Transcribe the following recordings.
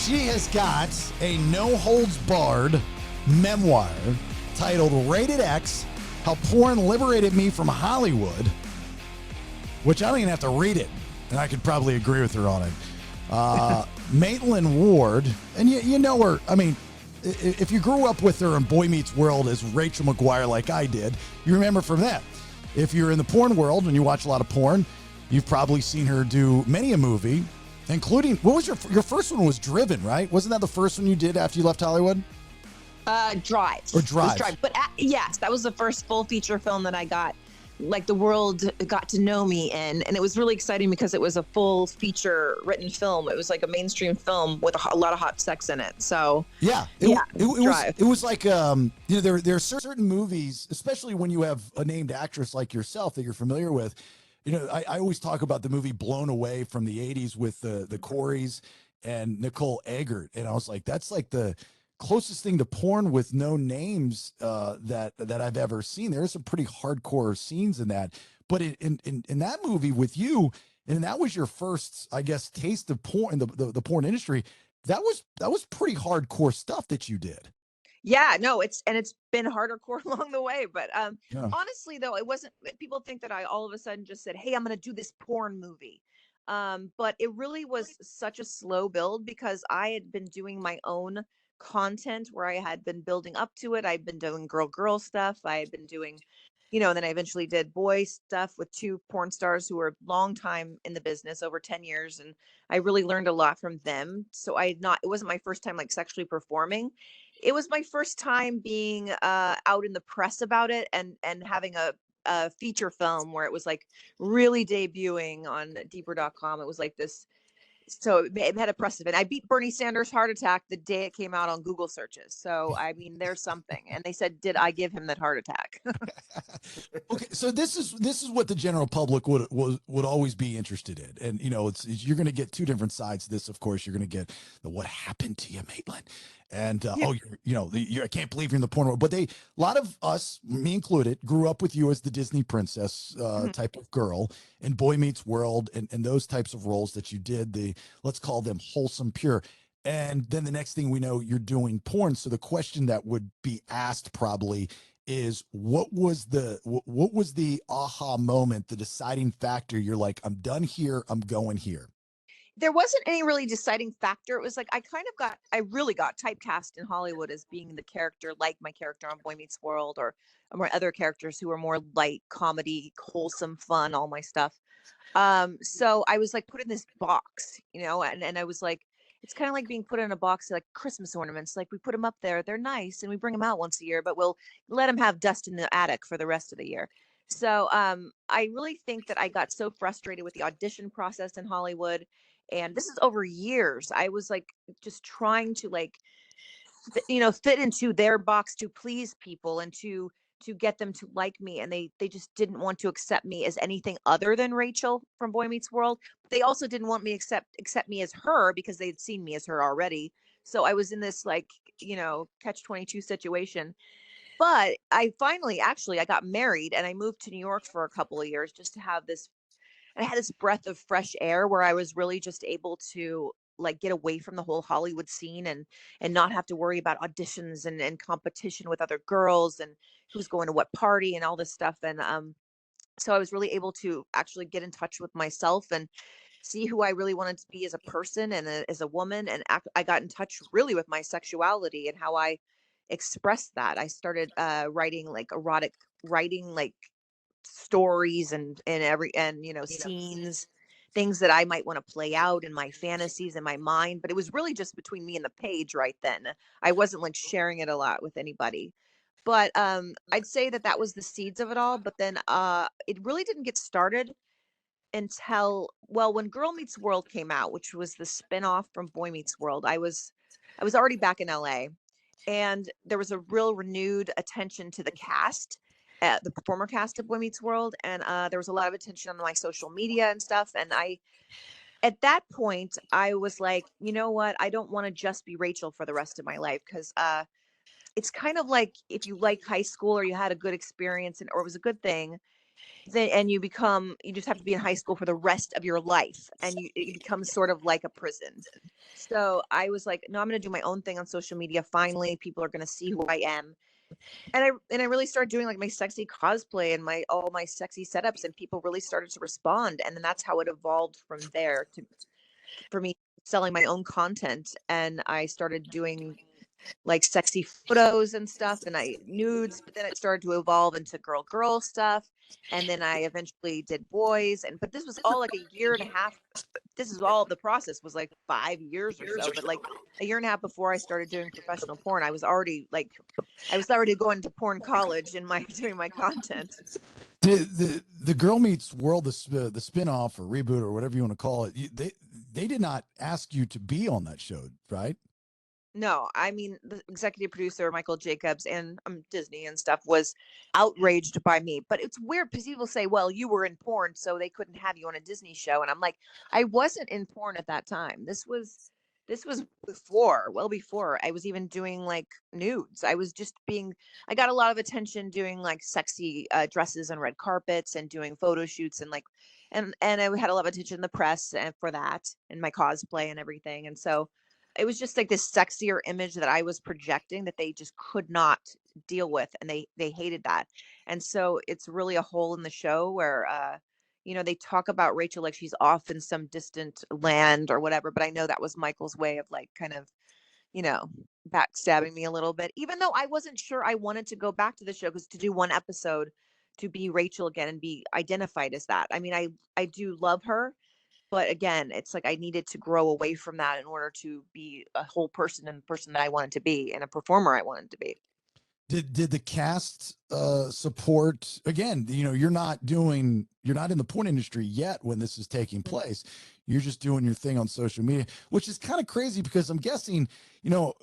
She has got a no-holds-barred memoir titled Rated X, How Porn Liberated Me from Hollywood, which I don't even have to read it, and I could probably agree with her on it. Maitland Ward, and you know her, I mean, if you grew up with her in Boy Meets World as Rachel McGuire like I did, you remember from that. If you're in the porn world and you watch a lot of porn, you've probably seen her do many a movie, including, what was your first one was Driven, right? Wasn't that the first one you did after you left Hollywood? Drive. Or Drive. Drive. But yes, that was the first full feature film that I got, like the world got to know me in. And it was really exciting because it was a full feature written film. It was like a mainstream film with a lot of hot sex in it. So yeah, it was like, there are certain movies, especially when you have a named actress like yourself that you're familiar with. I always talk about the movie Blown Away from the 80s with the Coreys and Nicole Eggert. And I was like, that's like the closest thing to porn with no names that I've ever seen. There's some pretty hardcore scenes in that. But in that movie with you, and that was your first, I guess, taste of porn, the porn industry, that was pretty hardcore stuff that you did. Yeah, no, it's been harder core along the way. But Yeah. honestly, though, it wasn't, people think that I all of a sudden just said, hey, I'm going to do this porn movie. But it really was such a slow build because I had been doing my own content where I had been building up to it. I've been doing girl stuff. I had been doing, then I eventually did boy stuff with two porn stars who were long time in the business, over 10 years. And I really learned a lot from them. So it wasn't my first time like sexually performing. It was my first time being out in the press about it and having a feature film where it was like really debuting on deeper.com. It was like this. So it had a precedent. I beat Bernie Sanders' heart attack the day it came out on Google searches. So, I mean, there's something. And they said, did I give him that heart attack? Okay, so this is what the general public would always be interested in, and you're going to get two different sides to this. Of course, you're going to get the what happened to you, Maitland, and Yeah. I can't believe you're in the porn world. But a lot of us, me included, grew up with you as the Disney princess type of girl in Boy Meets World and those types of roles that you did. Let's call them wholesome, pure. And then the next thing we know, you're doing porn. So the question that would be asked probably is what was the aha moment, the deciding factor? You're like, I'm done here, I'm going here. There wasn't any really deciding factor. It was like I really got typecast in Hollywood as being the character, like my character on Boy Meets World, or my other characters who were more light comedy, wholesome, fun, all my stuff. So I was like put in this box, and I was like, it's kind of like being put in a box like Christmas ornaments. Like we put them up there, they're nice, and we bring them out once a year, but we'll let them have dust in the attic for the rest of the year. So I really think that I got so frustrated with the audition process in Hollywood, and this is over years. I was like just trying to like fit into their box to please people and to get them to like me, and they just didn't want to accept me as anything other than Rachel from Boy Meets World. They also didn't want me accept me as her because they'd seen me as her already. So I was in this like, catch 22 situation. But I finally actually I got married and I moved to New York for a couple of years just to have this, and I had this breath of fresh air where I was really just able to like get away from the whole Hollywood scene and not have to worry about auditions and competition with other girls and who's going to what party and all this stuff. And so I was really able to actually get in touch with myself and see who I really wanted to be as a person and as a woman. And I got in touch really with my sexuality and how I expressed that. I started writing like erotic writing, like stories and scenes, things that I might want to play out in my fantasies in my mind, but it was really just between me and the page right then. I wasn't like sharing it a lot with anybody. But I'd say that was the seeds of it all, but then it really didn't get started until, well, when Girl Meets World came out, which was the spin-off from Boy Meets World. I was already back in LA, and there was a real renewed attention to the cast, the performer cast of Boy Meets World, and there was a lot of attention on my social media and stuff. And at that point, I was like, you know what? I don't want to just be Rachel for the rest of my life because it's kind of like if you like high school or you had a good experience or it was a good thing, And you just have to be in high school for the rest of your life, and it becomes sort of like a prison. So I was like, no, I'm going to do my own thing on social media. Finally, people are going to see who I am. And I really started doing like my sexy cosplay and all my sexy setups, and people really started to respond. And then that's how it evolved from there for me selling my own content. And I started doing like sexy photos and stuff, and I nudes, but then it started to evolve into girl stuff. And then I eventually did boys, but this was all like a year and a half. This is all, the process was like 5 years or so, but like a year and a half before I started doing professional porn, I was already going to porn college and doing my content. The Girl Meets World, the spinoff or reboot or whatever you want to call it, they did not ask you to be on that show, right? No, I mean, the executive producer, Michael Jacobs, and Disney and stuff, was outraged by me. But it's weird because people say, well, you were in porn, so they couldn't have you on a Disney show. And I'm like, I wasn't in porn at that time. This was well before I was even doing like nudes. I got a lot of attention doing like sexy dresses and red carpets and doing photo shoots, and like, and I had a lot of attention in the press and for that, and my cosplay and everything. And so it was just like this sexier image that I was projecting that they just could not deal with, and they hated that. And so it's really a hole in the show where they talk about Rachel like she's off in some distant land or whatever, but I know that was Michael's way of like kind of, you know, backstabbing me a little bit, even though I wasn't sure I wanted to go back to the show, because to do one episode to be Rachel again and be identified as that. I mean, I do love her, but again, it's like I needed to grow away from that in order to be a whole person, and the person that I wanted to be and a performer I wanted to be. Did the cast support? Again, you're not in the porn industry yet when this is taking Mhm. place. You're just doing your thing on social media, which is kind of crazy because I'm guessing, I know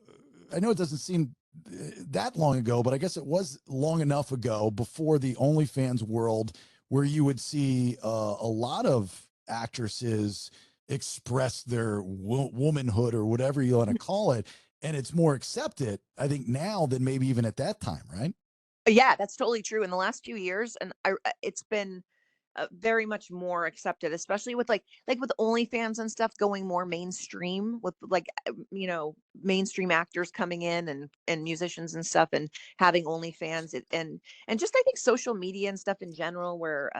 it doesn't seem that long ago, but I guess it was long enough ago before the OnlyFans world where you would see a lot of actresses express their womanhood or whatever you want to call it, and it's more accepted, I think, now than maybe even at that time, right? Yeah, that's totally true. In the last few years, and it's been very much more accepted, especially with like with OnlyFans and stuff going more mainstream, with like mainstream actors coming in, and musicians and stuff, and having OnlyFans, and just I think social media and stuff in general, where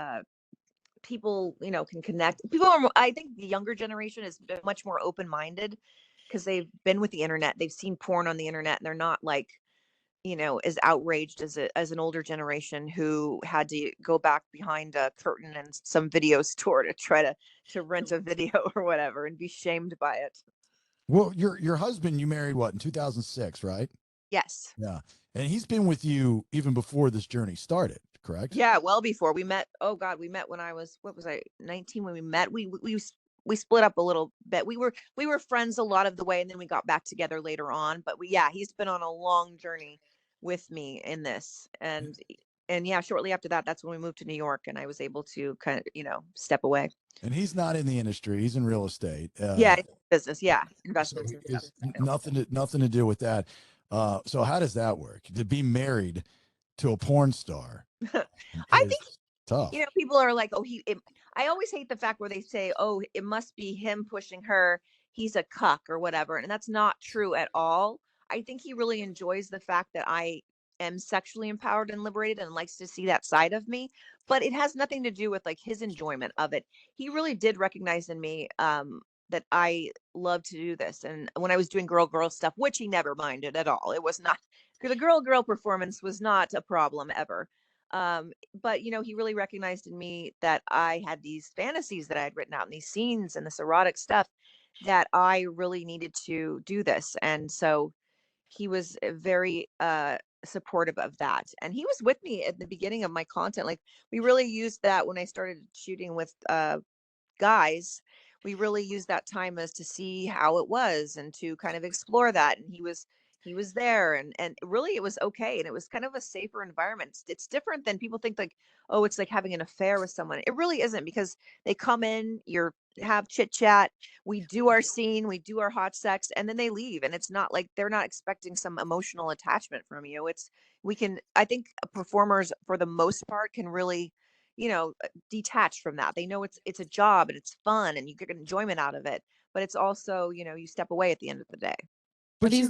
people can connect. I think the younger generation is much more open minded because they've been with the internet, they've seen porn on the internet, and they're not like as outraged as an older generation who had to go back behind a curtain and some video store to try to rent a video or whatever and be shamed by it. Well, your husband, you married what, in 2006, right? Yes. Yeah. And he's been with you even before this journey started, correct? Yeah, well before we met. Oh God, we met when I was, what was I, 19 when we met. We split up a little bit. We were friends a lot of the way, and then we got back together later on. But he's been on a long journey with me in this. And yeah, shortly after that, that's when we moved to New York, and I was able to kind of, step away. And he's not in the industry; he's in real estate. Yeah, business, yeah, So investments and stuff. it's nothing to do with that. So how does that work? To be married to a porn star I is think tough. people are like, oh, I always hate the fact where they say, oh, it must be him pushing her. He's a cuck or whatever. And that's not true at all. I think he really enjoys the fact that I am sexually empowered and liberated, and likes to see that side of me. But it has nothing to do with like his enjoyment of it. He really did recognize in me that I love to do this. And when I was doing girl stuff, which he never minded at all, it was not, the girl performance was not a problem ever. But he really recognized in me that I had these fantasies that I had written out, and these scenes and this erotic stuff, that I really needed to do this. And so he was very supportive of that, and he was with me at the beginning of my content. Like, we really used that when I started shooting with guys. We really used that time as to see how it was and to kind of explore that. And he was there, and really it was okay, and it was kind of a safer environment. It's different than people think, like, oh, it's like having an affair with someone. It really isn't, because they come in, you're have chit chat, we do our scene, we do our hot sex, and then they leave, and it's not like they're not expecting some emotional attachment from you. It's we can I think performers for the most part can really detached from that. They know it's a job and it's fun and you get enjoyment out of it, but it's also, you step away at the end of the day. But But you,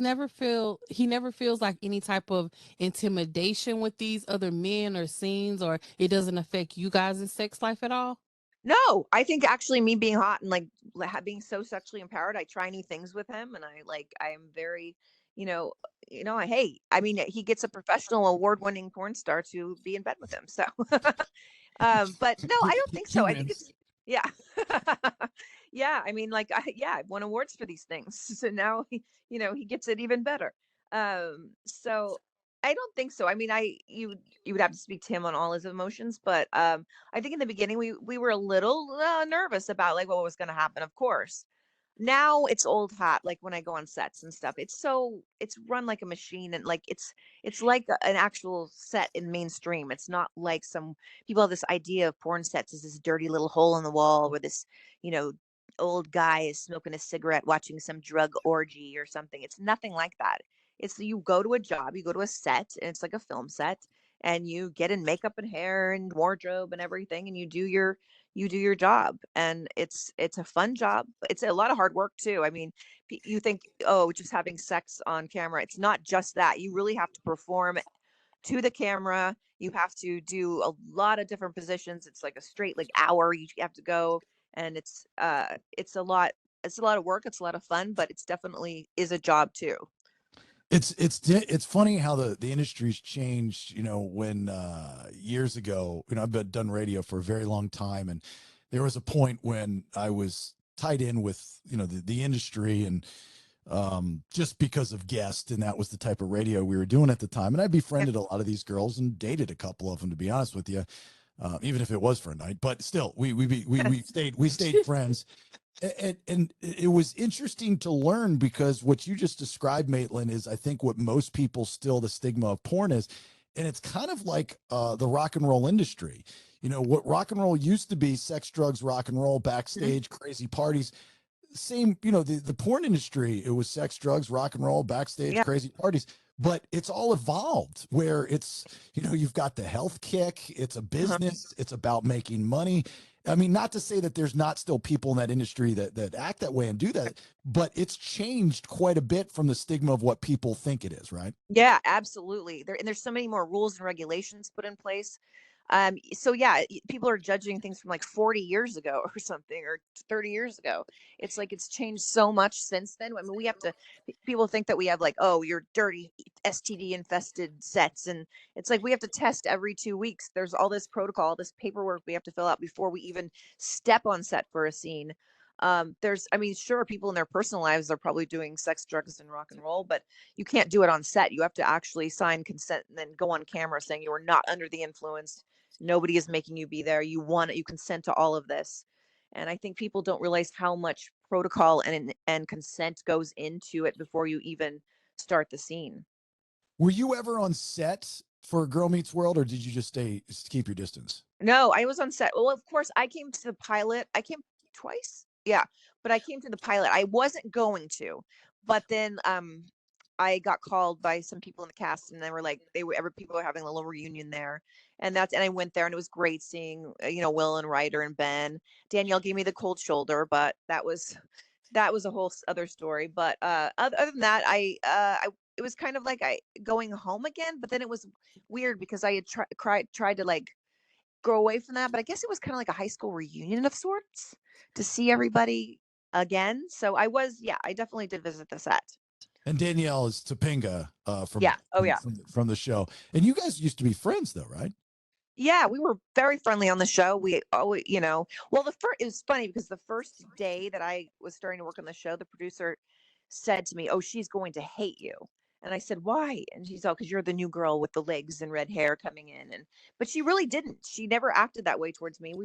he never feels like any type of intimidation with these other men or scenes, or it doesn't affect you guys' sex life at all. No, I think actually me being hot and like being so sexually empowered, I try new things with him, and I'm very, you know, hey, I mean, he gets a professional award-winning porn star to be in bed with him, so but no, I don't think he so. I think wins. it's yeah. Yeah, I mean, like, I've won awards for these things, so now he gets it even better. So I don't think so. I mean, you would have to speak to him on all his emotions, but I think in the beginning we were a little nervous about like what was going to happen, of course. Now it's old hat, like when I go on sets and stuff. It's run like a machine, and like it's like an actual set in mainstream. It's not like some people have this idea of porn sets as this dirty little hole in the wall where this, you know, old guy is smoking a cigarette watching some drug orgy or something. It's nothing like that. It's you go to a job, you go to a set, and it's like a film set, and you get in makeup and hair and wardrobe and everything, and you do your job, and it's a fun job. It's a lot of hard work too. I mean, you think, oh, just having sex on camera. It's not just that. You really have to perform to the camera. You have to do a lot of different positions. It's like a straight like hour you have to go, and it's a lot of work. It's a lot of fun, but it's definitely is a job too. It's funny how the industry's changed. When years ago, I've been done radio for a very long time, and there was a point when I was tied in with the industry, and just because of guest, and that was the type of radio we were doing at the time. And I Yeah. befriended a lot of these girls and dated a couple of them, to be honest with you, even if it was for a night. But still, we stayed friends. And it was interesting to learn, because what you just described, Maitland, is I think what most people still the stigma of porn is. And it's kind of like the rock and roll industry. What rock and roll used to be: sex, drugs, rock and roll, Mhm. backstage, crazy parties. Same, the porn industry, it was sex, drugs, rock and roll, backstage, Yeah. crazy parties. But it's all evolved, where it's, you've got the health kick, it's a Uh-huh. business, it's about making money. I mean, not to say that there's not still people in that industry that act that way and do that, but it's changed quite a bit from the stigma of what people think it is, right? Yeah, absolutely. There's so many more rules and regulations put in place. So yeah, people are judging things from like 40 years ago or something, or 30 years ago. It's like it's changed so much since then. I mean, people think that we have like, oh, you're dirty, STD infested sets. And it's like we have to test every 2 weeks. There's all this protocol, this paperwork we have to fill out before we even step on set for a scene. I mean, sure, people in their personal lives are probably doing sex, drugs, and rock and roll, but you can't do it on set. You have to actually sign consent and then go on camera saying you are not under the influence. Nobody is making you be there. You consent to all of this. And I think people don't realize how much protocol and consent goes into it before you even start the scene. Were you ever on set for Girl Meets World, or did you just keep your distance? No, I was on set. Well, of course, I came to the pilot. I came twice. Yeah, but I came to the pilot. I wasn't going to, but then I got called by some people in the cast, and they were like, people were having a little reunion there, and I went there, and it was great seeing Will and Ryder and Ben. Danielle gave me the cold shoulder, but that was a whole other story. But other than that, I it was kind of like I going home again, but then it was weird because I had tried to like grow away from that, but I guess it was kind of like a high school reunion of sorts to see everybody again. So yeah, I definitely did visit the set. And Danielle is Topanga, from Yeah. Oh yeah. from the show. And you guys used to be friends, though, right? Yeah, we were very friendly on the show. We always, well, it was funny because the first day that I was starting to work on the show, the producer said to me, "Oh, she's going to hate you." And I said, "Why?" And she's, "Oh, because you're the new girl with the legs and red hair coming in." But she really didn't. She never acted that way towards me.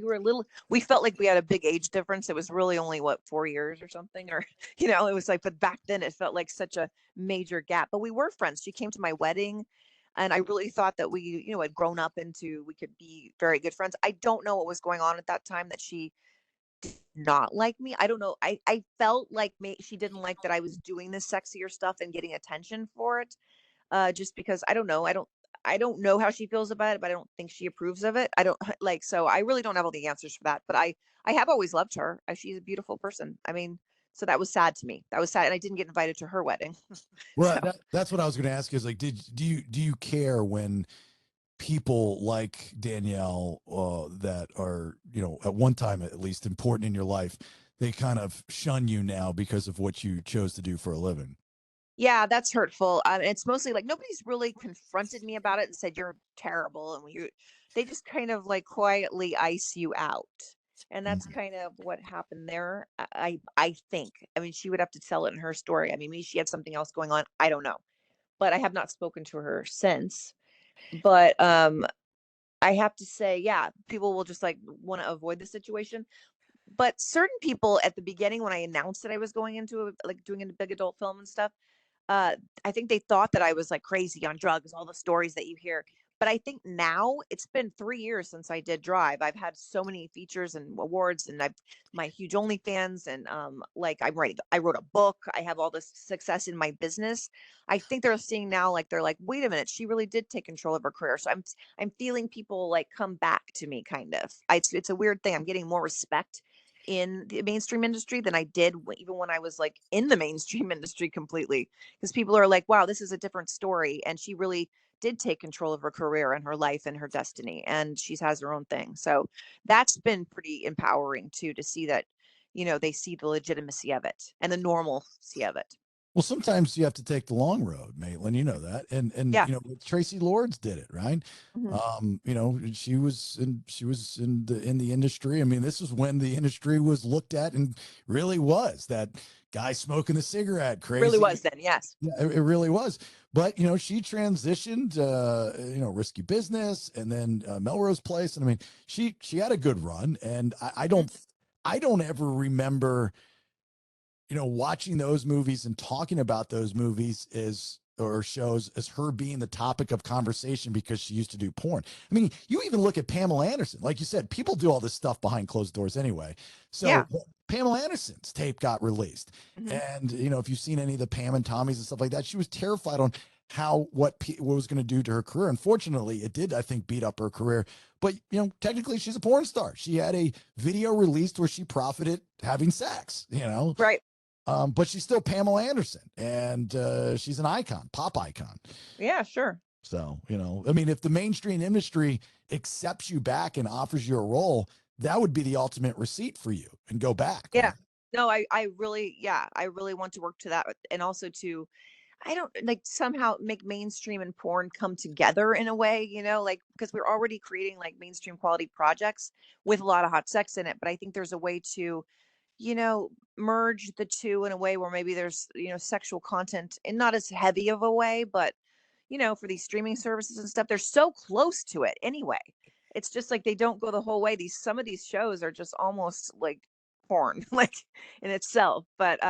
We felt like we had a big age difference. It was really only what, 4 years or something, or it was like. But back then, it felt like such a major gap. But we were friends. She came to my wedding, and I really thought that we had grown up into we could be very good friends. I don't know what was going on at that time that she did not like me. I don't know. I felt like she didn't like that I was doing this sexier stuff and getting attention for it. Just because I don't know. I don't know how she feels about it, but I don't think she approves of it. I don't like, so I really don't have all the answers for that, but I have always loved her. She's a beautiful person. I mean, so that was sad to me. That was sad. And I didn't get invited to her wedding. Well, So that's what I was going to ask is like, do you care when people like Danielle that are, at one time at least important in your life, they kind of shun you now because of what you chose to do for a living? yeah, that's hurtful. It's mostly like nobody's really confronted me about it and said you're terrible, and they just kind of like quietly ice you out, and that's Mhm. kind of what happened there. I think. I mean, she would have to tell it in her story. I mean, maybe she had something else going on. I don't know, but I have not spoken to her since. But I have to say, yeah, people will just like want to avoid the situation. But certain people at the beginning, when I announced that I was going into like doing a big adult film and stuff, uh, I think they thought that I was like crazy on drugs, all the stories that you hear. But I think now it's been 3 years since I did Drive. I've had so many features and awards, and I've my huge OnlyFans, and like I wrote a book. I have all this success in my business. I think they're seeing now, like they're like, wait a minute, she really did take control of her career. So I'm feeling people like come back to me, kind of. It's a weird thing. I'm getting more respect in the mainstream industry than I did even when I was like in the mainstream industry completely, because people are like, wow, this is a different story. And she really did take control of her career and her life and her destiny. And she has her own thing. So that's been pretty empowering too, to see that, they see the legitimacy of it and the normalcy of it. Well, sometimes you have to take the long road, Maitland. You know that, and Yeah. Tracy Lords did it, right? Hmm. She was in the industry. I mean, this is when the industry was looked at and really was that guy smoking a cigarette, Really was crazy. then. Yes. Yeah, it really was. But she transitioned, risky business, and then Melrose Place, and I mean, she had a good run, and Hmm. I don't ever remember watching those movies and talking about those movies is or shows as her being the topic of conversation because she used to do porn. I mean, you even look at Pamela Anderson. Like you said, people do all this stuff behind closed doors anyway. Yeah. So Pamela Anderson's tape got released. Hmm. And, if you've seen any of the Pam and Tommy's and stuff like that, she was terrified on what was going to do to her career. Unfortunately, it did, I think, beat up her career. But, technically she's a porn star. She had a video released where she profited having sex. Right. But she's still Pamela Anderson, and she's an icon, pop icon. Yeah, sure. So, I mean, if the mainstream industry accepts you back and offers you a role, that would be the ultimate receipt for you and go back, Yeah. right? No, I really, yeah, I really want to work to that. And also to, I don't like somehow make mainstream and porn come together in a way, like because we're already creating like mainstream quality projects with a lot of hot sex in it. But I think there's a way to, merge the two in a way where maybe there's, sexual content in not as heavy of a way, but, for these streaming services and stuff, they're so close to it anyway. It's just like they don't go the whole way. Some of these shows are just almost like porn, like in itself. But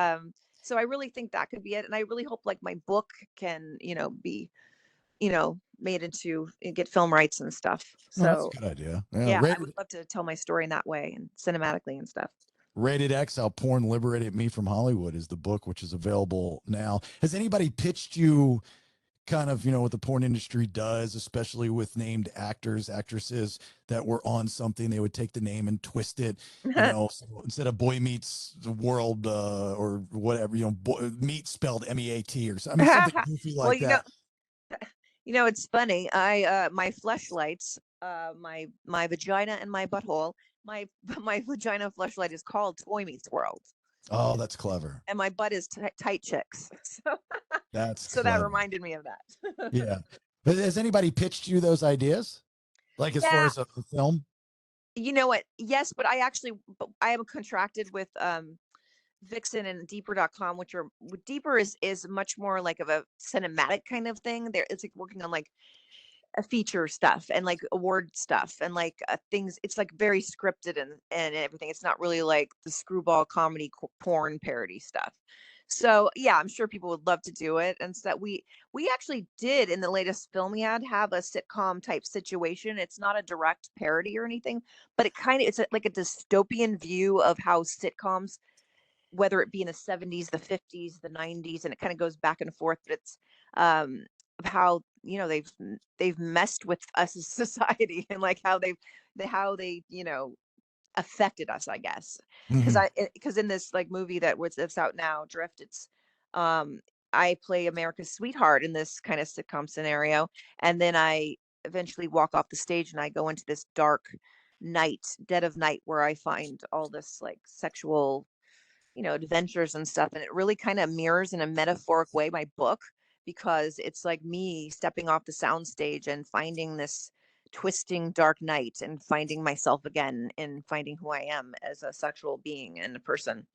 so I really think that could be it. And I really hope like my book can, be, made into get film rights and stuff. No, that's a So good idea. Yeah, yeah, I would rated love to tell my story in that way and cinematically and stuff. Rated X: How Porn Liberated Me from Hollywood is the book, which is available now. Has anybody pitched you kind of what the porn industry does, especially with named actors, actresses that were on something? They would take the name and twist it, so instead of Boy Meets the World or whatever, meat spelled MEAT or something. I mean, something goofy Well, like that. it's funny. My fleshlights, my vagina and my butthole, my my vagina fleshlight is called Toy Meets World, Oh, that's clever. and my butt is tight chicks. So That's so that clever. reminded me of that. Yeah. But has anybody pitched you those ideas? Like as far Yeah, as a film? you know what? Yes, but I am contracted with Vixen and Deeper.com, which are Deeper is much more like of a cinematic kind of thing. There, it's like working on like a feature stuff and like award stuff and like things. It's like very scripted and everything. It's not really like the screwball comedy porn parody stuff. So yeah, I'm sure people would love to do it. And so that we actually did in the latest film we had have a sitcom type situation. It's not a direct parody or anything, but it's like a dystopian view of how sitcoms, whether it be in the 70s, the 50s, the 90s, and it kind of goes back and forth, but it's of how you know, they've messed with us as society, and like how they, you know, affected us, I guess. Because Mhm. because in this like movie that's out now, Drift, it's um I play America's sweetheart in this kind of sitcom scenario, and then I eventually walk off the stage and I go into this dark night, dead of night, where I find all this like sexual, you know, adventures and stuff. And it really kind of mirrors in a metaphoric way my book, because it's like me stepping off the soundstage and finding this twisting dark night and finding myself again and finding who I am as a sexual being and a person.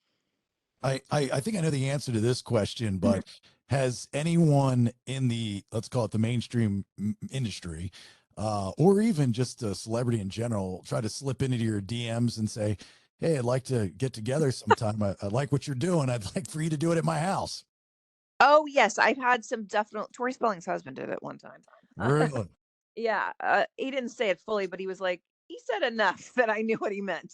I think I know the answer to this question, Mhm. but has anyone in the, let's call it the mainstream industry, or even just a celebrity in general, try to slip into your DMs and say, "Hey, I'd like to get together sometime. I like what you're doing. I'd like for you to do it at my house." Oh, yes, I've had some definite. Tori Spelling's husband did it one time. Really? Yeah, he didn't say it fully, but he was like, he said enough that I knew what he meant.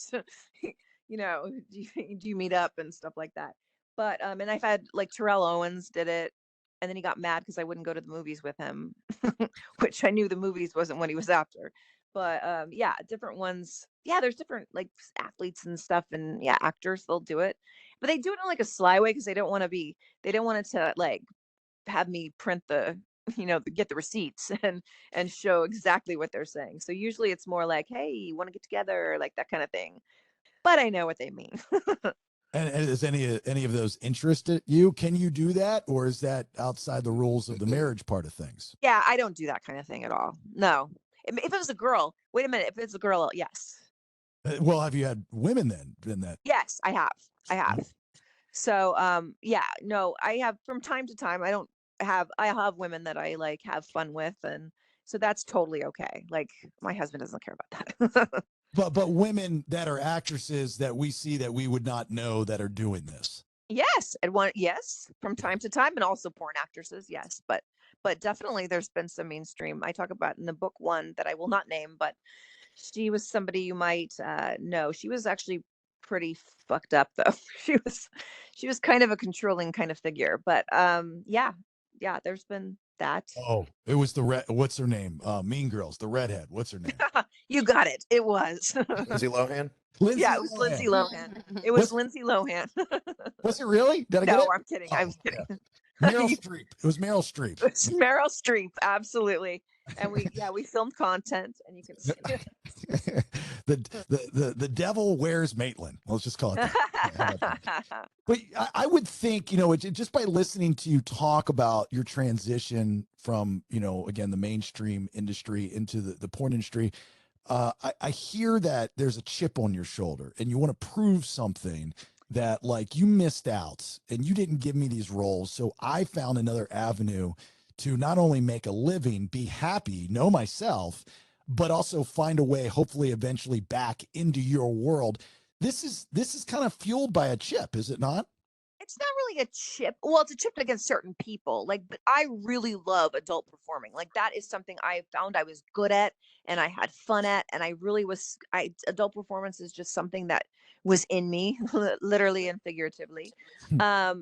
You know, do you meet up and stuff like that. But and I've had like Terrell Owens did it, and then he got mad because I wouldn't go to the movies with him, which I knew the movies wasn't what he was after. But yeah, different ones. Yeah, there's different like athletes and stuff, and yeah, actors they'll do it, but they do it in like a sly way because they don't want it to like have me print the you know get the receipts and show exactly what they're saying. So usually it's more like, hey, you want to get together, like that kind of thing, but I know what they mean. And is any of those interested you? Can you do that, or is that outside the rules of the marriage part of things? Yeah, I don't do that kind of thing at all. No. If it was a girl, wait a minute, if it's a girl, yes. Well, have you had women then in that? Yes, I have. So yeah, no, I have from time to time. I have women that I like have fun with, and so that's totally okay. Like my husband doesn't care about that. But women that are actresses that we see that we would not know that are doing this. Yes, and one yes, from time to time, and also porn actresses, yes, but definitely there's been some mainstream. I talk about in the book one that I will not name, but she was somebody you might know. She was actually pretty fucked up though. She was kind of a controlling kind of figure, but yeah, yeah, there's been that. Oh, it was the red. What's her name? Mean Girls, the redhead. What's her name? You got it. It was. Lindsay Lohan. Lindsay Yeah, it was Lindsay Lohan. Lohan. It was Was Lindsay Lohan. was it really? Did I get No, it? I'm kidding. I Oh, was yeah. kidding. Meryl You Streep. It was Meryl Streep. It's Meryl Streep, absolutely. And we filmed content, and you can see it. The devil wears Maitland. Let's just call it that. Yeah, how about that? But I would think, just by listening to you talk about your transition from, again, the mainstream industry into the porn industry, I hear that there's a chip on your shoulder and you want to prove something that like you missed out and you didn't give me these roles. So I found another avenue to not only make a living, be happy, know myself, but also find a way, hopefully eventually back into your world. This is kind of fueled by a chip, is it not? It's not really a chip. Well, it's a chip against certain people. Like, but I really love adult performing. Like that is something I found I was good at and I had fun at, and I really was. I adult performance is just something that was in me, literally and figuratively.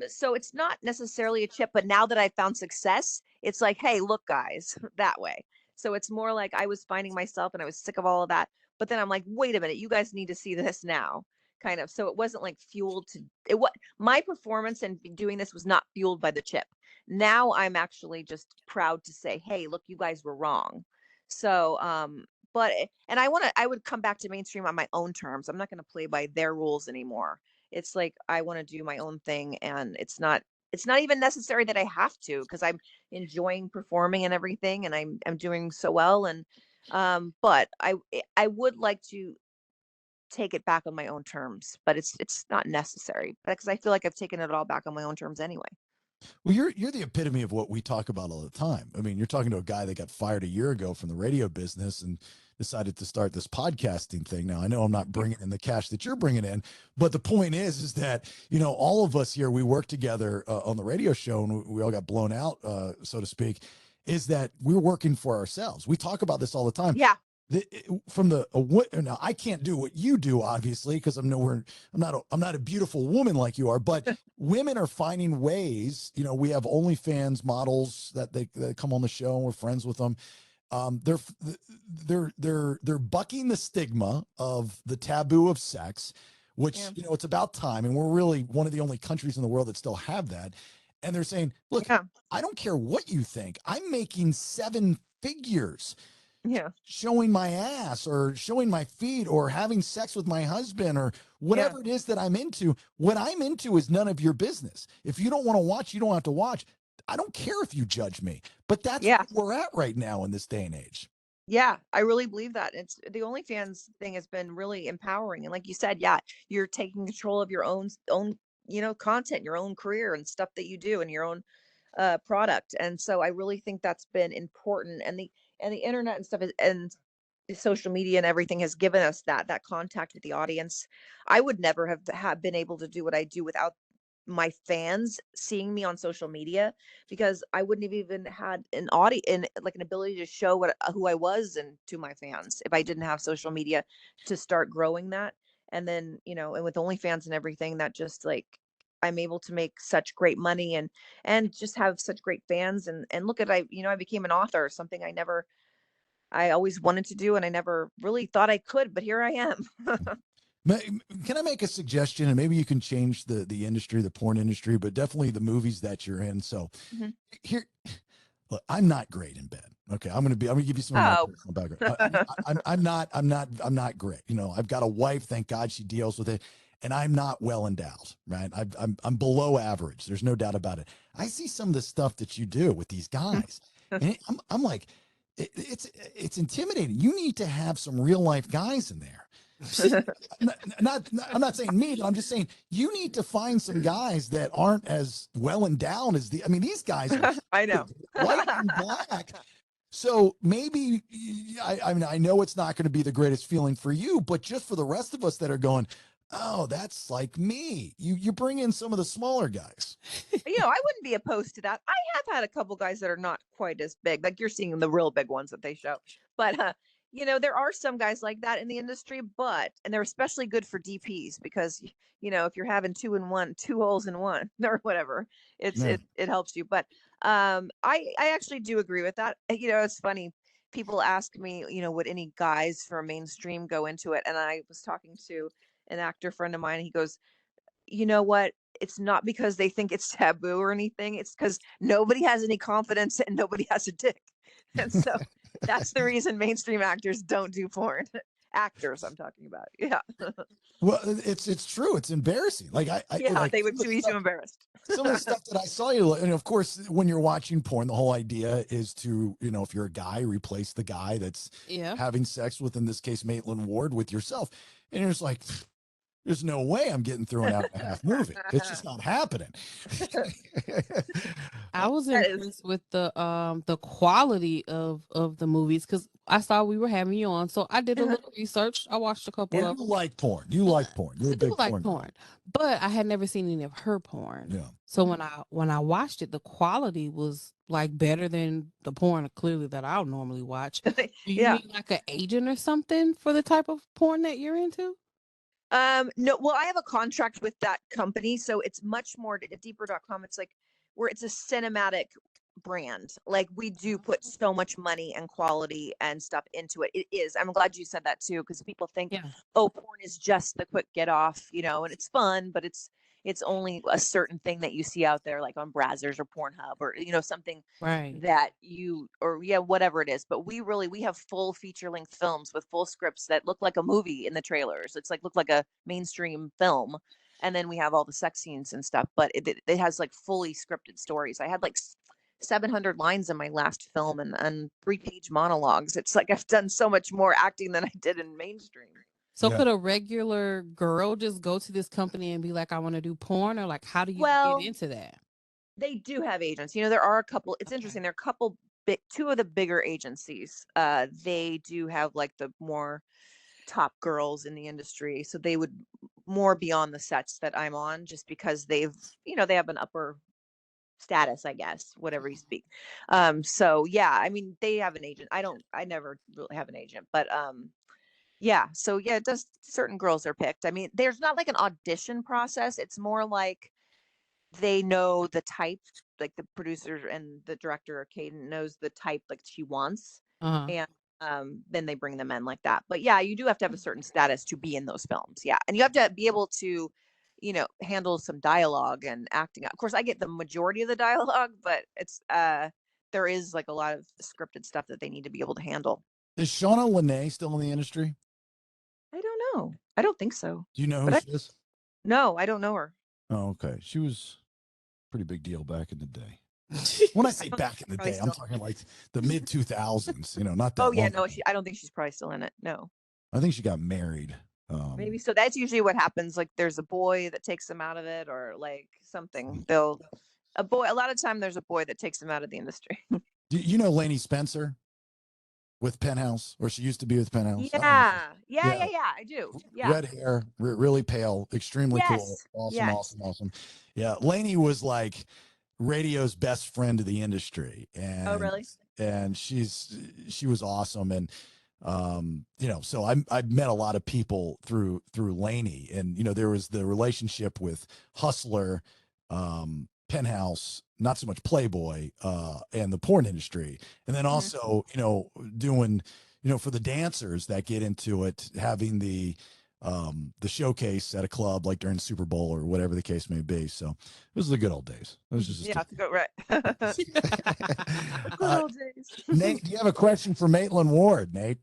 So it's not necessarily a chip, but now that I found success, it's like, hey, look, guys, that way. So it's more like I was finding myself and I was sick of all of that. But then I'm like, wait a minute, you guys need to see this now, kind of. So it wasn't like fueled to it. What my performance and doing this was not fueled by the chip. Now I'm actually just proud to say, hey, look, you guys were wrong. So and I would come back to mainstream on my own terms. I'm not going to play by their rules anymore. It's like I want to do my own thing, and it's not even necessary that I have to, because I'm enjoying performing and everything, and I'm doing so well. And but I would like to take it back on my own terms, but it's not necessary, because I feel like I've taken it all back on my own terms anyway. Well, you're the epitome of what we talk about all the time. I mean, you're talking to a guy that got fired a year ago from the radio business and decided to start this podcasting thing. Now, I know I'm not bringing in the cash that you're bringing in, but the point is that all of us here, we work together on the radio show, and we all got blown out, so to speak. Is that we're working for ourselves. We talk about this all the time. Yeah. from the now I can't do what you do, obviously, because I'm not a beautiful woman like you are, but women are finding ways. We have OnlyFans models that come on the show and we're friends with them. They're bucking the stigma of the taboo of sex, which it's about time, and we're really one of the only countries in the world that still have that. And they're saying, look, I don't care what you think, I'm making 7 figures showing my ass or showing my feet or having sex with my husband or whatever it is that I'm into. What I'm into is none of your business. If you don't want to watch, you don't have to watch. I don't care if you judge me, but that's where we're at right now in this day and age. Yeah, I really believe that. It's the OnlyFans thing has been really empowering. And like you said, you're taking control of your own, content, your own career and stuff that you do and your own product. And so I really think that's been important. And the internet and stuff and the social media and everything has given us that contact with the audience. I would never have been able to do what I do without my fans seeing me on social media, because I wouldn't have even had an audience and like an ability to show what who I was and to my fans if I didn't have social media to start growing that. And then, and with OnlyFans and everything, that just like I'm able to make such great money and just have such great fans and look at I became an author, something I always wanted to do and I never really thought I could, but here I am. Can I make a suggestion? And maybe you can change the industry, the porn industry, but definitely the movies that you're in. So here, look, I'm not great in bed. Okay, I'm gonna give you some of my Oh. personal background. I'm not great. I've got a wife. Thank God she deals with it, and I'm not well endowed. Right, I'm below average. There's no doubt about it. I see some of the stuff that you do with these guys, and I'm like, it's intimidating. You need to have some real life guys in there. I'm not saying me, but I'm just saying you need to find some guys that aren't as well endowed as these guys are I know. white and black. So maybe I know it's not going to be the greatest feeling for you, but just for the rest of us that are going, oh, that's like me. You bring in some of the smaller guys. I wouldn't be opposed to that. I have had a couple guys that are not quite as big. Like you're seeing the real big ones that they show. But there are some guys like that in the industry, and they're especially good for DPs because if you're having two holes in one or whatever, it helps you. But I actually do agree with that. It's funny. People ask me, would any guys from mainstream go into it? And I was talking to an actor friend of mine. And he goes, you know what? It's not because they think it's taboo or anything. It's because nobody has any confidence and nobody has a dick. And so that's the reason mainstream actors don't do porn. Actors, I'm talking about. Yeah. Well, it's true. It's embarrassing. Like they would be too embarrassed. Some of the stuff that I saw you, and of course, when you're watching porn, the whole idea is to, if you're a guy, replace the guy that's having sex with, in this case, Maitland Ward, with yourself. And you're just like, there's no way I'm getting through an hour and a half movie. It's just not happening. I was impressed with the quality of the movies because I saw we were having you on, so I did a little research. I watched a couple of. You like porn. You like porn. You're a big porn. But I had never seen any of her porn. Yeah. So when I watched it, the quality was like better than the porn clearly that I'll normally watch. Do you need like an agent or something for the type of porn that you're into? No, well, I have a contract with that company, so it's much more at deeper.com. It's like where it's a cinematic brand. Like we do put so much money and quality and stuff into it. It is. I'm glad you said that too, because people think, oh, porn is just the quick get off, and it's fun, but it's only a certain thing that you see out there, like on Brazzers or Pornhub or something that whatever it is. But we have full feature length films with full scripts that look like a movie in the trailers. It's like look like a mainstream film, and then we have all the sex scenes and stuff. But it has like fully scripted stories. I had like 700 lines in my last film and 3-page monologues. It's like I've done so much more acting than I did in mainstream. So could a regular girl just go to this company and be like, I want to do porn? Or like, how do you get into that? They do have agents. There are a couple. It's interesting. There are a couple two of the bigger agencies. They do have like the more top girls in the industry. So they would more be on the sets that I'm on just because they have an upper status, I guess, whatever you speak. So yeah, I mean, they have an agent. I never really have an agent, but yeah. So yeah, it does. Certain girls are picked. I mean, there's not like an audition process. It's more like they know the type, like the producer and the director, Caden, knows the type like she wants, Uh-huh. and then they bring them in like that. But yeah, you do have to have a certain status to be in those films. Yeah, and you have to be able to, handle some dialogue and acting. Of course, I get the majority of the dialogue, but it's there is like a lot of scripted stuff that they need to be able to handle. Is Shauna Lene still in the industry? I don't know. I don't think so. Do you know who But she is? no, I don't know her. Oh, okay. She was a pretty big deal back in the day. When I say back in the Probably day, I'm still. talking like the mid 2000s. Not that Oh yeah, long no, ago. I don't think she's probably still in it. No. I think she got married. Maybe so. That's usually what happens. Like there's a boy that takes them out of it, or like something. A lot of time there's a boy that takes them out of the industry. Do you know Lainey Spencer with Penthouse, or she used to be with Penthouse? I don't know. Yeah. I do. Yeah. Red hair, really pale, extremely cool. Yes. Awesome, Yes. awesome. Yeah, Lainey was like radio's best friend to the industry, Oh, and really? she was awesome. And so I met a lot of people through Lainey, and there was the relationship with Hustler, Penthouse, not so much Playboy, and the porn industry, and then also doing for the dancers that get into it, having the showcase at a club like during Super Bowl or whatever the case may be. So it was the good old days. It was just Yeah, to go right. Good old days. Nate, do you have a question for Maitland Ward, Nate?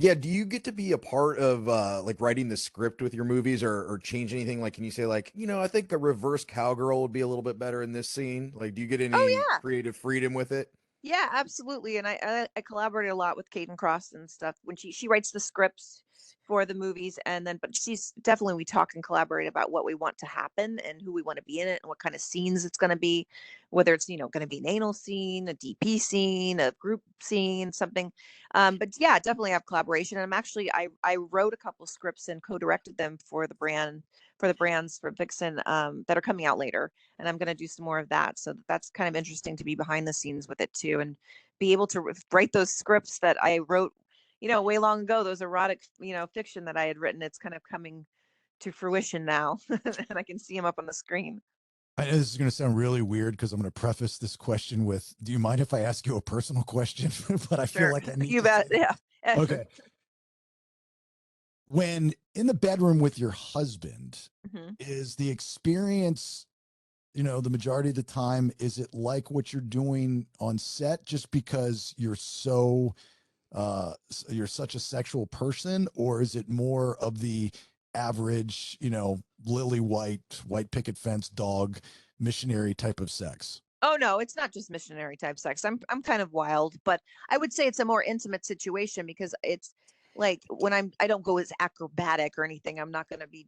Yeah, do you get to be a part of like writing the script with your movies, or change anything? Like, can you say like, I think a reverse cowgirl would be a little bit better in this scene? Like, do you get any Yeah. creative freedom with it? Yeah, absolutely. And I collaborate a lot with Caden Cross and stuff when she writes the scripts for the movies, but she's definitely, we talk and collaborate about what we want to happen and who we want to be in it and what kind of scenes it's going to be, whether it's going to be an anal scene, a DP scene, a group scene, something. But yeah, definitely have collaboration. And I wrote a couple scripts and co-directed them for the brands for Vixen that are coming out later, and I'm going to do some more of that. So that's kind of interesting to be behind the scenes with it too, and be able to write those scripts that I wrote, way long ago, those erotic, fiction that I had written. It's kind of coming to fruition now, and I can see them up on the screen. I know this is going to sound really weird because I'm going to preface this question with, do you mind if I ask you a personal question? But I feel like I need you bet. Yeah. Okay. When in the bedroom with your husband, is the experience, the majority of the time, is it like what you're doing on set just because you're such a sexual person, or is it more of the average, lily white picket fence dog missionary type of sex? Oh no, it's not just missionary type sex. I'm kind of wild, but I would say it's a more intimate situation because it's like when I don't go as acrobatic or anything. I'm not going to be,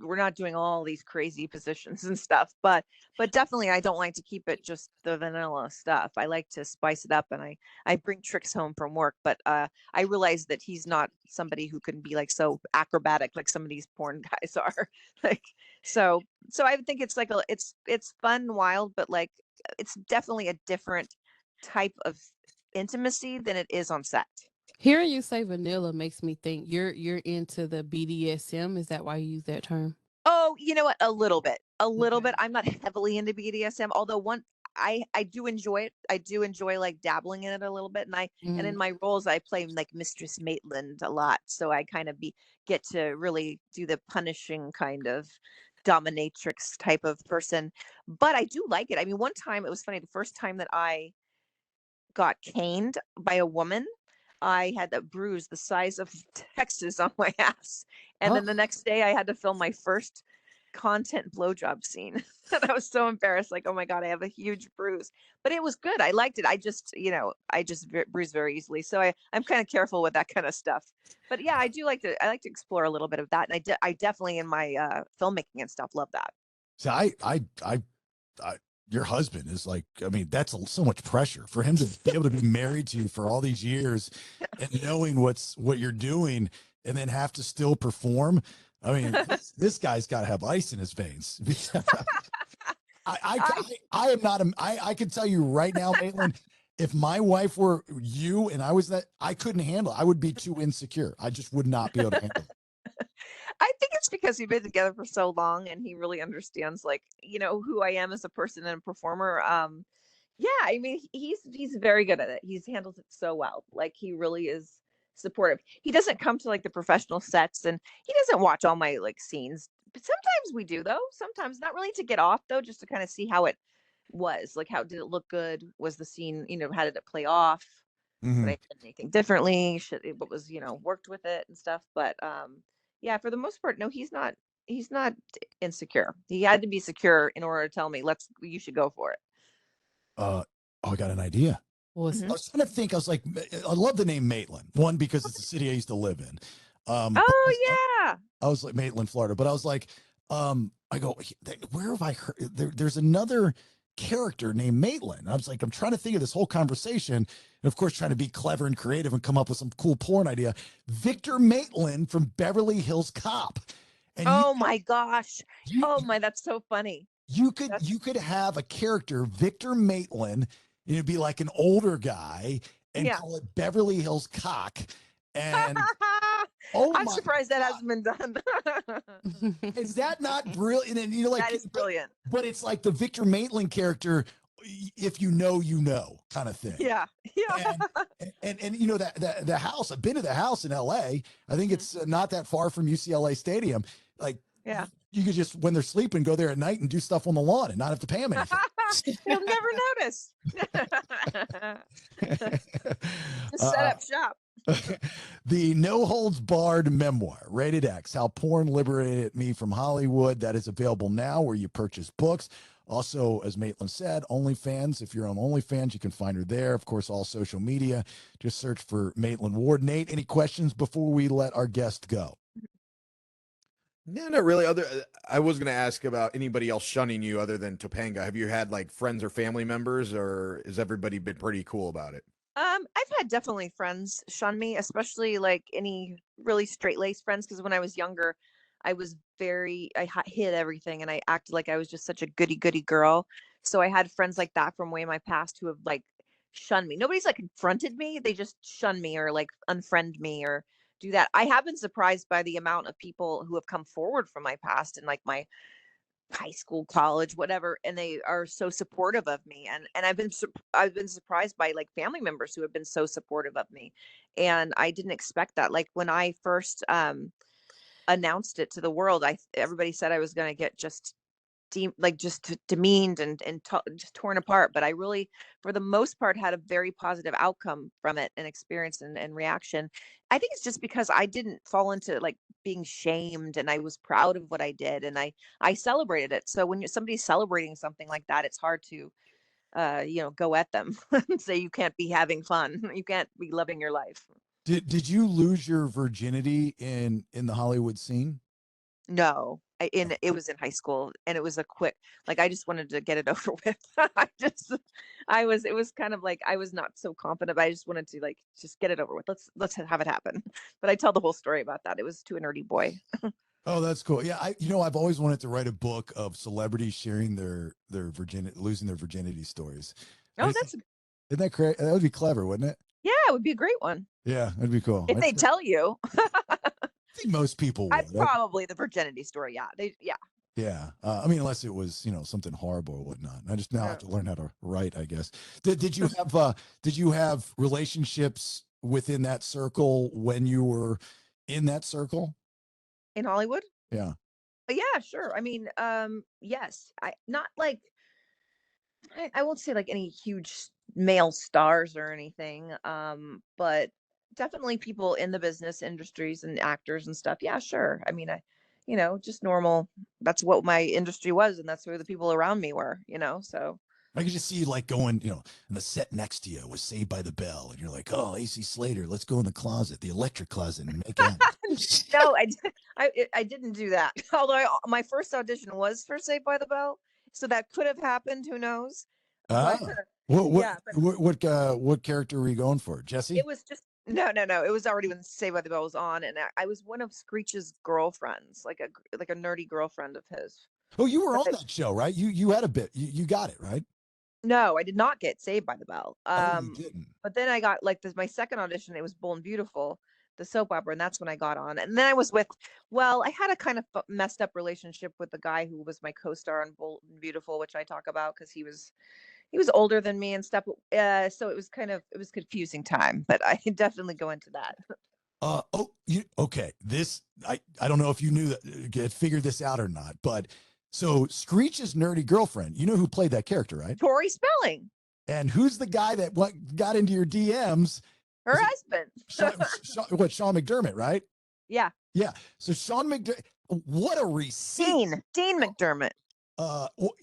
we're not doing all these crazy positions and stuff, but definitely I don't like to keep it just the vanilla stuff. I like to spice it up, and I bring tricks home from work, but I realize that he's not somebody who can be like so acrobatic like some of these porn guys are. Like so I think it's like it's fun, wild, but like it's definitely a different type of intimacy than it is on set. Hearing you say vanilla makes me think you're into the BDSM. Is that why you use that term? Oh, you know what? A little bit. I'm not heavily into BDSM, although I do enjoy it. I do enjoy like dabbling in it a little bit, and in my roles I play like Mistress Maitland a lot, so I kind of get to really do the punishing kind of dominatrix type of person. But I do like it. I mean, one time it was funny. The first time that I got caned by a woman, I had a bruise the size of Texas on my ass. And then the next day I had to film my first content blowjob scene. And I was so embarrassed, like, oh my God, I have a huge bruise. But it was good. I liked it. I just bruise very easily. So I'm kind of careful with that kind of stuff. But yeah, I like to explore a little bit of that. And I definitely in my filmmaking and stuff love that. So I your husband is like, I mean, that's so much pressure for him to be able to be married to you for all these years and knowing what you're doing and then have to still perform. I mean, this guy's got to have ice in his veins. I am not I can tell you right now, Maitland, if my wife were you and I was that, I couldn't handle it. I would be too insecure. I just would not be able to handle it. I think it's because we've been together for so long and he really understands like, who I am as a person and a performer. Yeah, I mean he's very good at it. He's handles it so well. Like he really is supportive. He doesn't come to like the professional sets and he doesn't watch all my like scenes. But sometimes we do though. Sometimes not really to get off though, just to kind of see how it was. Like how did it look good? Was the scene, how did it play off? Would Mhm. I have done anything differently? What was, worked with it and stuff. But yeah, for the most part, no, he's not insecure. He had to be secure in order to tell me, you should go for it. Oh, I got an idea. Was I was trying to think. I was like, I love the name Maitland. One, because it's the city I used to live in. But Oh yeah. I was like Maitland, Florida. But I was like, I go, where have I heard? There's another character named Maitland. I was like, I'm trying to think of this whole conversation, and of course, trying to be clever and creative and come up with some cool porn idea. Victor Maitland from Beverly Hills Cop, and Oh my gosh. you Oh my, that's so funny. you could That's you could have a character, Victor Maitland, and it'd be like an older guy, and yeah. call it Beverly Hills Cock. And oh I'm my surprised that God, hasn't been done. is that not brilliant? And you're like, That is brilliant. but it's like the Victor Maitland character, if you know, kind of thing. Yeah. Yeah. And that the house. I've been to the house in L.A. I think it's not that far from UCLA Stadium. Like, Yeah. you could just, when they're sleeping, go there at night and do stuff on the lawn and not have to pay them anything. He'll never notice. Just set up shop. The No Holds Barred memoir, Rated X, How Porn Liberated Me from Hollywood. That is available now where you purchase books. Also, as Maitland said, OnlyFans. If you're on OnlyFans, you can find her there. Of course, all social media. Just search for Maitland Ward. Nate, any questions before we let our guest go? No, not really. I was going to ask about anybody else shunning you other than Topanga. Have you had like friends or family members, or has everybody been pretty cool about it? I've had definitely friends shun me, especially like any really straight laced friends. Because when I was younger, I was hid everything and I acted like I was just such a goody goody girl. So I had friends like that from way in my past who have like shunned me. Nobody's like confronted me; they just shun me or like unfriend me or do that. I have been surprised by the amount of people who have come forward from my past and like my high school, college, whatever, and they are so supportive of me. And I've been surprised by like family members who have been so supportive of me. And I didn't expect that. Like when I first announced it to the world, everybody said I was going to get just demeaned and just torn apart, but I really for the most part had a very positive outcome from it and experience and reaction. I think it's just because I didn't fall into like being shamed and I was proud of what I did and I celebrated it. So when somebody's celebrating something like that, it's hard to go at them and say you can't be having fun, you can't be loving your life. Did you lose your virginity in the Hollywood scene? No, it was in high school and it was a quick, like I just wanted to get it over with. It was kind of like I was not so confident, but I just wanted to like just get it over with. Let's have it happen. But I tell the whole story about that. It was to a nerdy boy. Oh, that's cool. Yeah, I've always wanted to write a book of celebrities sharing their virginity, losing their virginity stories. Oh, Isn't that crazy? That would be clever, wouldn't it? yeah, it would be a great one. Yeah, that'd be cool. If they tell you. I think most people I would. probably the virginity story. Yeah. Yeah. I mean, unless it was, something horrible or whatnot. I just now have to learn how to write, I guess. Did you have relationships within that circle when you were in that circle? In Hollywood? Yeah. Yeah, sure. I mean, yes. I not like I won't say like any huge male stars or anything, but definitely people in the business industries and actors and stuff. Yeah, sure. I mean, just normal. That's what my industry was, and that's where the people around me were. So I could just see you like going, and the set next to you was Saved by the Bell, and you're like, oh, AC Slater, let's go in the closet, the electric closet, and make out. no, I didn't do that. Although my first audition was for Saved by the Bell, so that could have happened. Who knows? But Ah, what yeah, but what character were you going for, Jesse? it was just no, no, no. It was already when Saved by the Bell was on, and I was one of Screech's girlfriends, like a nerdy girlfriend of his. Oh, you were on But that show, right? You had a bit. You got it, right? no, I did not get Saved by the Bell. Oh, you didn't. But then I got like my second audition. It was Bold and Beautiful, the soap opera, and that's when I got on. And then I was with, well, I had a kind of messed up relationship with the guy who was my co-star on Bold and Beautiful, which I talk about because he was older than me and stuff. So it was confusing time, but I can definitely go into that. Okay. This I don't know if you knew that, figured this out or not, but so Screech's nerdy girlfriend, you know who played that character, right? Tori Spelling, And who's the guy that got into your DMs? her husband. Sean McDermott, right? Yeah. Yeah. So Sean McDermott, what a receipt. Dean McDermott.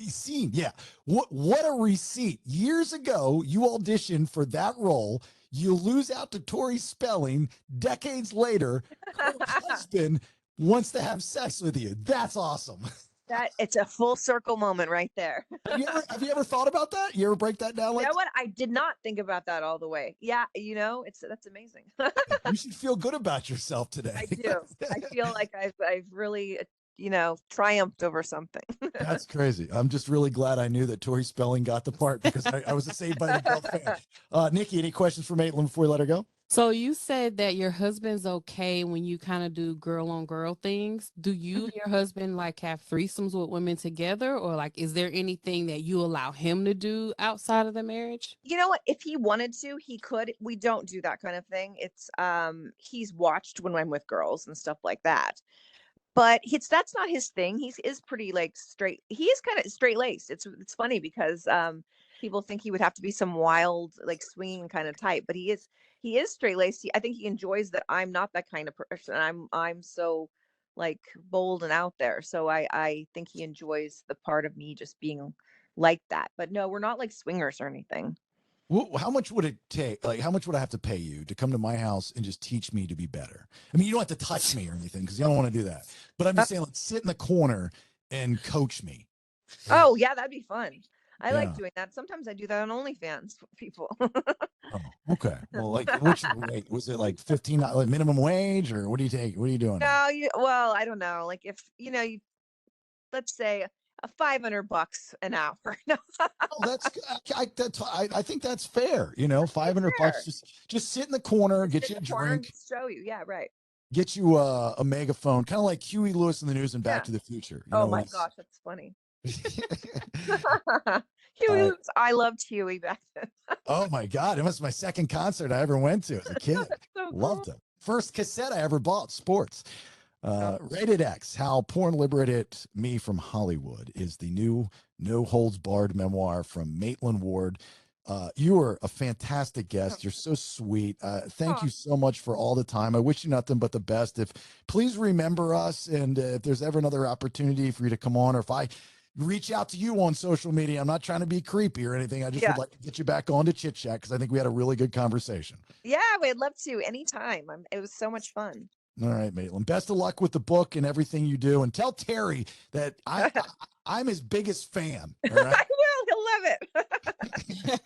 Scene, yeah. What a receipt. Years ago, you auditioned for that role. You lose out to Tori Spelling. Decades later, her husband wants to have sex with you. That's awesome. It's a full circle moment right there. Have you ever thought about that? You ever break that down? You know what? I did not think about that all the way. Yeah, that's amazing. You should feel good about yourself today. I do. I feel like I've really triumphed over something. That's crazy. I'm just really glad I knew that Tori Spelling got the part because I was a Saved by the Bell fan. Nikki, any questions for Maitland before we let her go? So you said that your husband's okay when you kind of do girl on girl things. Do you and your husband like have threesomes with women together, or like is there anything that you allow him to do outside of the marriage? You know what? If he wanted to, he could. We don't do that kind of thing. It's he's watched when I'm with girls and stuff like that. But that's not his thing. He is pretty like straight. He is kind of straight laced. It's funny because people think he would have to be some wild like swinging kind of type, but he is straight laced. I think he enjoys that I'm not that kind of person. I'm so like bold and out there. So I think he enjoys the part of me just being like that. But no, we're not like swingers or anything. Well, how much would it take? Like, how much would I have to pay you to come to my house and just teach me to be better? I mean, you don't have to touch me or anything because you don't want to do that. But I'm just saying, let's sit in the corner and coach me. Oh yeah, that'd be fun. I like doing that. Sometimes I do that on OnlyFans for people. Oh, okay. Well, like, what's your rate? Was it like 15, like minimum wage, or what do you take? What are you doing? No, well, I don't know. Like if let's say $500 an hour. No. Oh, I think that's fair. $500. Just sit in the corner, get you a drink, show you. Yeah, right. Get you a megaphone, kind of like Huey Lewis in the News and Back to the Future. Oh my gosh, that's funny. Huey Lewis. I loved Huey back then. Oh my God, it was my second concert I ever went to as a kid. So loved it. First cassette I ever bought, sports. Rated X, How Porn Liberated Me from Hollywood is the new no holds barred memoir from Maitland Ward. You are a fantastic guest. You're so sweet. Thank you so much for all the time. I wish you nothing but the best. Please remember us, and if there's ever another opportunity for you to come on, or if I reach out to you on social media, I'm not trying to be creepy or anything. I just would like to get you back on to Chit Chat because I think we had a really good conversation. Yeah, we'd love to anytime. It was so much fun. All right, Maitland. Best of luck with the book and everything you do. And tell Terry that I'm his biggest fan. All right? I will. He'll love it.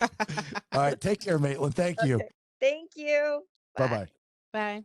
All right. Take care, Maitland. Thank you. Thank you. Bye-bye. Bye.